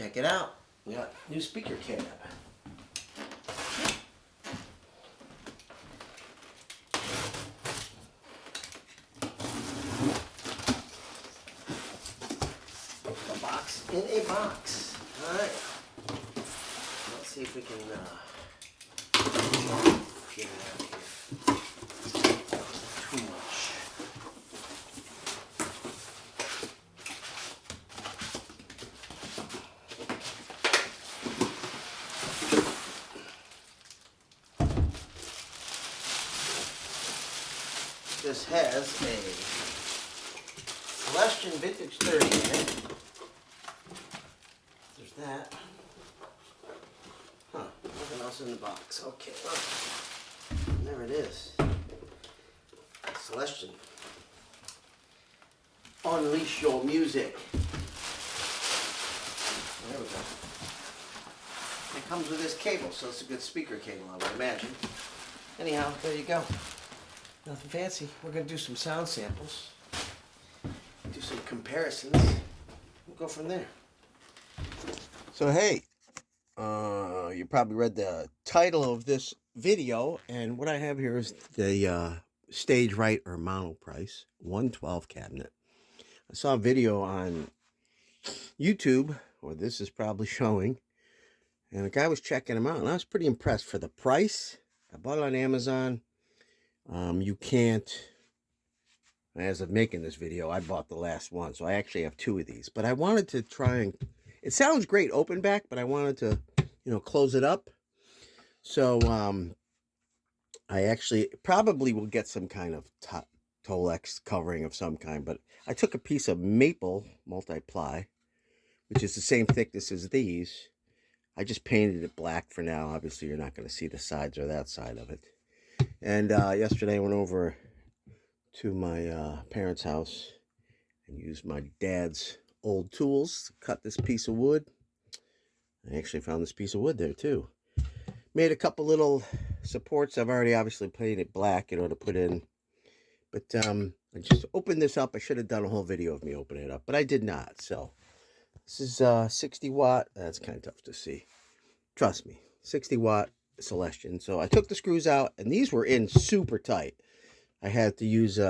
Check it out. We got new speaker cab. A box in a box. Alright. Let's see if we can get it out here. Too much. This has a Celestion Vintage 30 in it. There's that. Huh, nothing else in the box. Okay, there it is. Celestion. Unleash your music. There we go. It comes with this cable, so it's a good speaker cable, I would imagine. Anyhow, there you go. Nothing fancy. We're going to do some sound samples, do some comparisons. We'll go from there. So hey, you probably read the title of this video, and what I have here is the Stage Right or Monoprice 112 cabinet. I saw a video on YouTube, or this is probably showing, and a guy was checking them out, and I was pretty impressed for the price. I bought it on Amazon. You can't, as of making this video, I bought the last one, so I actually have two of these, but I wanted to try and, it sounds great open back, but I wanted to, close it up. So, I actually probably will get some kind of Tolex covering of some kind, but I took a piece of maple multi-ply, which is the same thickness as these. I just painted it black for now. Obviously, you're not going to see the sides or that side of it. And yesterday I went over to my parents' house and used my dad's old tools to cut this piece of wood. I actually found this piece of wood there too. Made a couple little supports. I've already obviously painted black in order to put in. But I just opened this up. I should have done a whole video of me opening it up, but I did not. So this is 60 watt. That's kind of tough to see. Trust me, 60 watt. Celestion. So I took the screws out, and these were in super tight. I had to use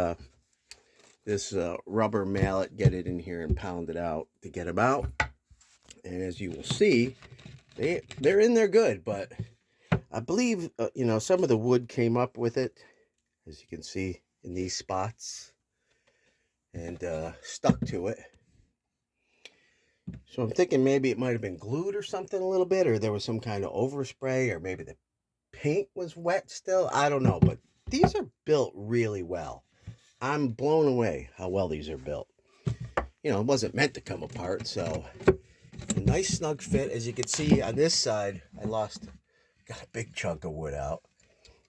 this rubber mallet, get it in here and pound it out to get them out. And as you will see, they're in there good, but I believe some of the wood came up with it, as you can see in these spots, and stuck to it. So I'm thinking maybe it might have been glued or something a little bit, or there was some kind of overspray, or maybe the paint was wet still. I don't know, but these are built really well. I'm blown away how well these are built. It wasn't meant to come apart, so a nice snug fit. As you can see on this side, got a big chunk of wood out,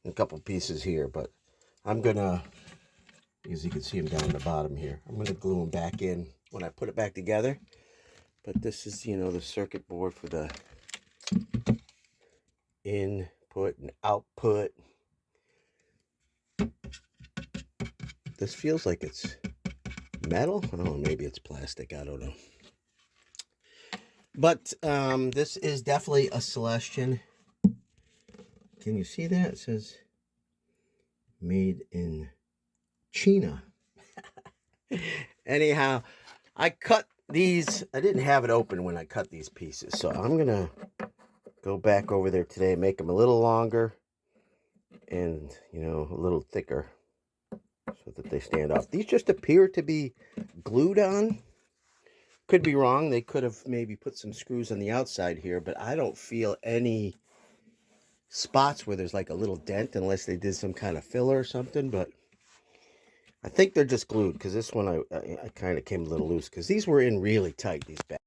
and a couple pieces here, but I'm gonna, as you can see them down the bottom here, I'm gonna glue them back in when I put it back together. But this is, the circuit board for the input and output. This feels like it's metal. Oh, maybe it's plastic. I don't know. But this is definitely a Celestion. Can you see that? It says made in China. Anyhow, I cut these. I didn't have it open when I cut these pieces, so I'm gonna go back over there today and make them a little longer and a little thicker so that they stand off. These just appear to be glued on. Could be wrong. They could have maybe put some screws on the outside here, but I don't feel any spots where there's like a little dent, unless they did some kind of filler or something. But I think they're just glued, because this one I kind of came a little loose, because these were in really tight, these back.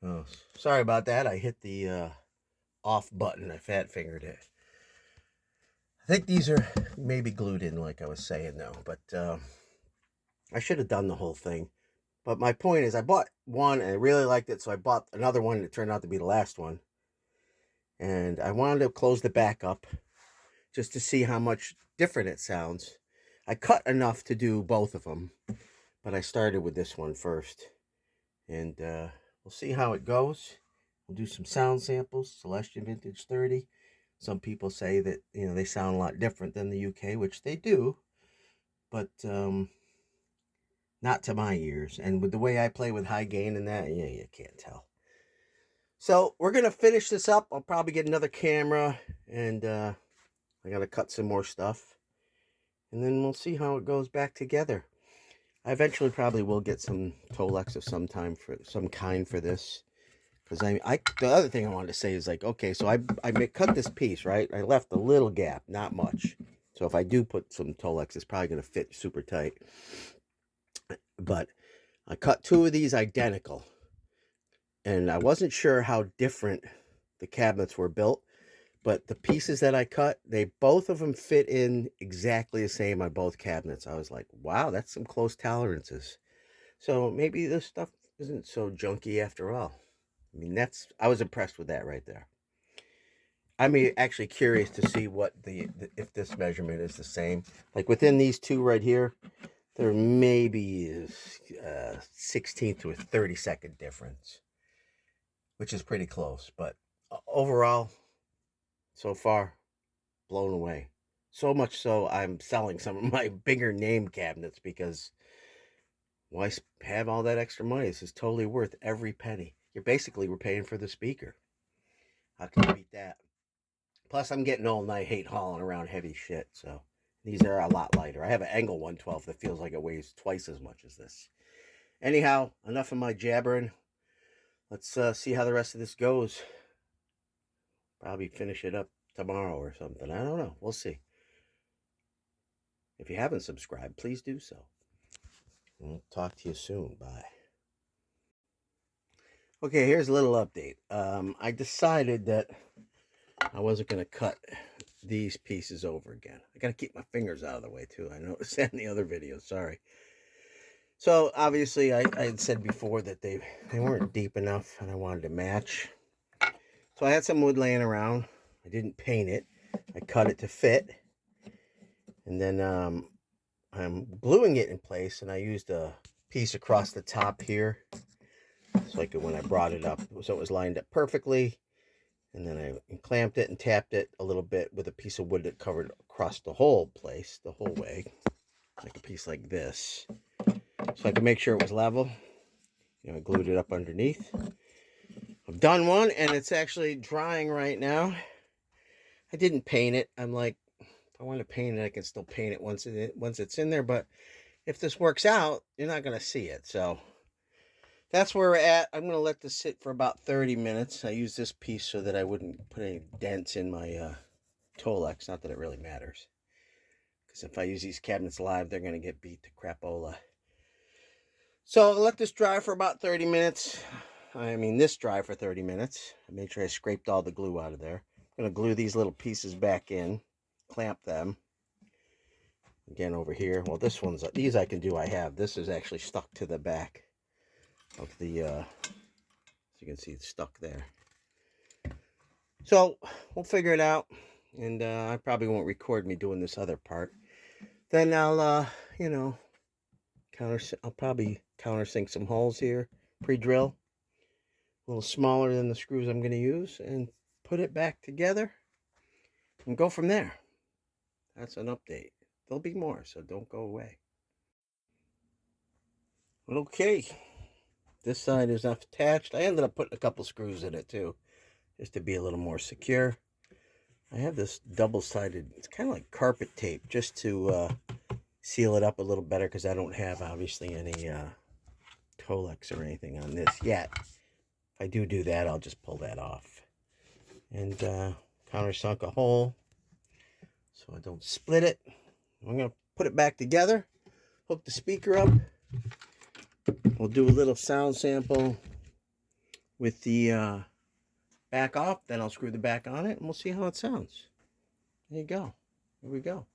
Oh, sorry about that. I hit the off button. I fat fingered it. I think these are maybe glued in, like I was saying, though. But I should have done the whole thing. But my point is, I bought one and I really liked it, so I bought another one that turned out to be the last one. And I wanted to close the back up just to see how much different it sounds. I cut enough to do both of them, but I started with this one first. And we'll see how it goes. We'll do some sound samples, Celestion Vintage 30. Some people say that, you know, they sound a lot different than the UK, which they do, but not to my ears. And with the way I play with high gain and that, yeah, you can't tell. So we're going to finish this up. I'll probably get another camera, and I got to cut some more stuff. And then we'll see how it goes back together. I eventually probably will get some Tolex of some kind for this. Because the other thing I wanted to say is, like, okay, so I cut this piece, right? I left a little gap, not much. So if I do put some Tolex, it's probably going to fit super tight. But I cut two of these identical. And I wasn't sure how different the cabinets were built. But the pieces that I cut, both of them fit in exactly the same on both cabinets. I was like, wow, that's some close tolerances. So maybe this stuff isn't so junky after all. I mean, I was impressed with that right there. I'm actually curious to see what if this measurement is the same. Like within these two right here, there maybe is a 16th to a 32nd difference, which is pretty close. But overall, so far, blown away. So much so, I'm selling some of my bigger name cabinets because why have all that extra money? This is totally worth every penny. We're paying for the speaker. How can you beat that? Plus, I'm getting old and I hate hauling around heavy shit, so these are a lot lighter. I have an Angle 112 that feels like it weighs twice as much as this. Anyhow, enough of my jabbering. Let's see how the rest of this goes. Probably finish it up tomorrow or something. I don't know. We'll see. If you haven't subscribed, please do so. I'll talk to you soon. Bye. Okay, here's a little update. I decided that I wasn't going to cut these pieces over again. I got to keep my fingers out of the way, too. I noticed that in the other video. Sorry. So, obviously, I had said before that they weren't deep enough, and I wanted to match. So, I had some wood laying around. I didn't paint it. I cut it to fit. And then I'm gluing it in place, and I used a piece across the top here. So I could, when I brought it up, so it was lined up perfectly. And then I clamped it and tapped it a little bit with a piece of wood that covered across the whole place, the whole way. Like a piece like this. So I could make sure it was level. You know, I glued it up underneath. I've done one, and it's actually drying right now. I didn't paint it. I'm like, if I want to paint it, I can still paint it once it's in there. But if this works out, you're not going to see it. So that's where we're at. I'm going to let this sit for about 30 minutes. I use this piece so that I wouldn't put any dents in my Tolex. Not that it really matters. Because if I use these cabinets live, they're going to get beat to crapola. So I'll let this dry for about 30 minutes. This dry for 30 minutes. I made sure I scraped all the glue out of there. I'm going to glue these little pieces back in. Clamp them. Again over here. Well, these I can do. This is actually stuck to the back of the, as you can see, it's stuck there. So we'll figure it out, and I probably won't record me doing this other part. Then I'll, I'll probably countersink some holes here, pre-drill, a little smaller than the screws I'm going to use, and put it back together, and go from there. That's an update. There'll be more, so don't go away. Okay. This side is attached. I ended up putting a couple screws in it too, just to be a little more secure. I have this double-sided, it's kind of like carpet tape, just to seal it up a little better, because I don't have, obviously, any Tolex or anything on this yet. If I do that, I'll just pull that off. And countersunk a hole so I don't split it. I'm going to put it back together, hook the speaker up. We'll do a little sound sample with the back off. Then I'll screw the back on it, and we'll see how it sounds. There you go. Here we go.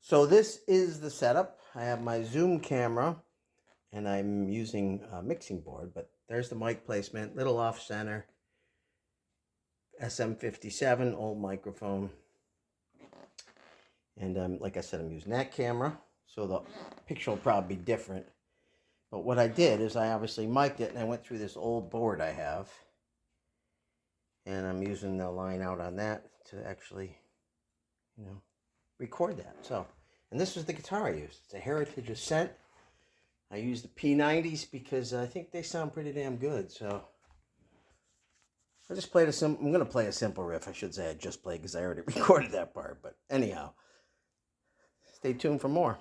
So this is the setup. I have my zoom camera, and I'm using a mixing board. But there's the mic placement, little off-center, SM57, old microphone. And like I said, I'm using that camera, so the picture will probably be different. But what I did is I obviously mic'd it, and I went through this old board I have. And I'm using the line out on that to actually, record that. So, and this was the guitar I used. It's a Heritage Ascent. I use the P90s because I think they sound pretty damn good. So I just played I'm going to play a simple riff. I should say I just played because I already recorded that part. But anyhow, stay tuned for more.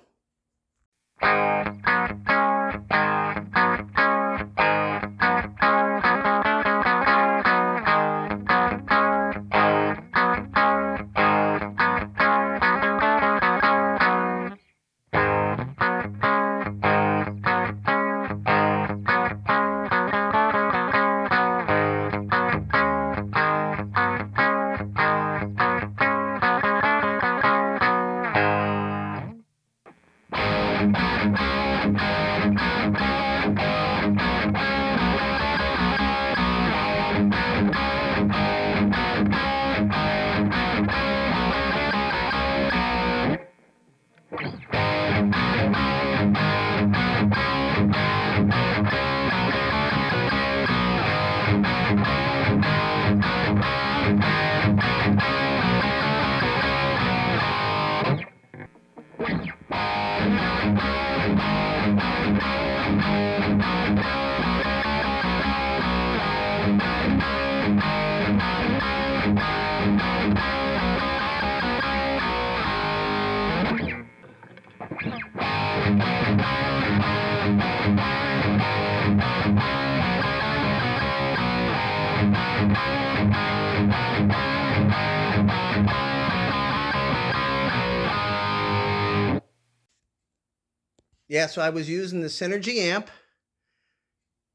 Yeah, so I was using the Synergy amp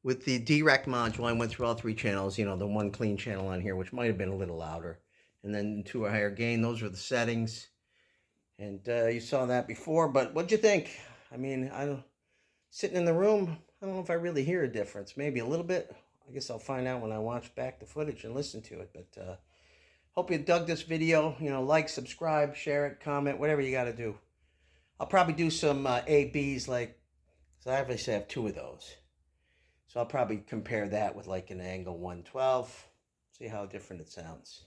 with the DRECK module. I went through all 3 channels, the one clean channel on here, which might have been a little louder. And then to a higher gain, those were the settings. And you saw that before, but what'd you think? I mean, sitting in the room, I don't know if I really hear a difference. Maybe a little bit. I guess I'll find out when I watch back the footage and listen to it. But hope you dug this video. Like, subscribe, share it, comment, whatever you got to do. I'll probably do some A-Bs, so I obviously have 2 of those. So I'll probably compare that with like an angle 112, see how different it sounds.